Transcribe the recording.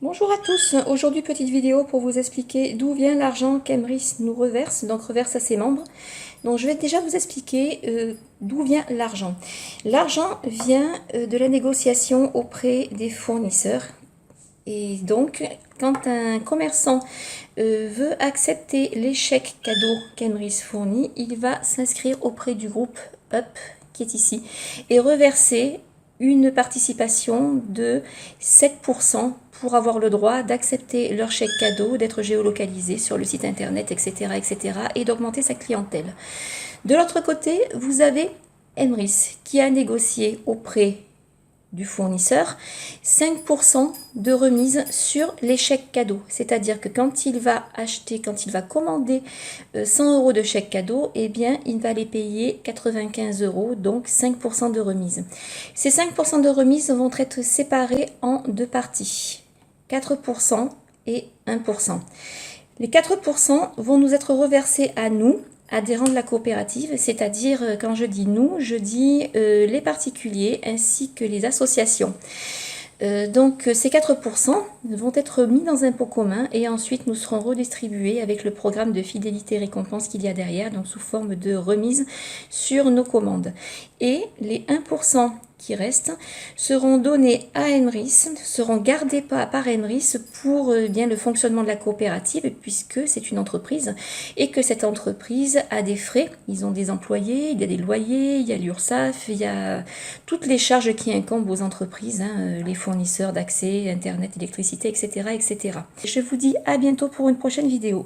Bonjour à tous, aujourd'hui petite vidéo pour vous expliquer d'où vient l'argent qu'Emrys nous reverse, donc reverse à ses membres. Donc je vais déjà vous expliquer d'où vient l'argent. L'argent vient de la négociation auprès des fournisseurs. Et donc quand un commerçant veut accepter les chèques cadeaux qu'Emrys fournit, il va s'inscrire auprès du groupe UP qui est ici et reverser une participation de 7% pour avoir le droit d'accepter leur chèque cadeau, d'être géolocalisé sur le site internet, etc., etc., et d'augmenter sa clientèle. De l'autre côté, vous avez Emrys qui a négocié auprès du fournisseur 5% de remise sur les chèques cadeaux. C'est-à-dire que quand il va acheter, quand il va commander 100 € de chèques cadeaux, eh bien, il va les payer 95 €, donc 5% de remise. Ces 5% de remise vont être séparés en deux parties, 4% et 1%. Les 4% vont nous être reversés à nous, adhérents de la coopérative, c'est-à-dire, quand je dis nous, je dis les particuliers ainsi que les associations. Donc ces 4% vont être mis dans un pot commun et ensuite nous serons redistribués avec le programme de fidélité récompense qu'il y a derrière, donc sous forme de remise sur nos commandes. Et les 1% qui restent seront donnés à Emrys, seront gardés par Emrys pour bien le fonctionnement de la coopérative, puisque c'est une entreprise et que cette entreprise a des frais. Ils ont des employés, il y a des loyers, il y a l'URSSAF, il y a toutes les charges qui incombent aux entreprises, les fournisseurs d'accès, internet, électricité, etc., etc. Je vous dis à bientôt pour une prochaine vidéo.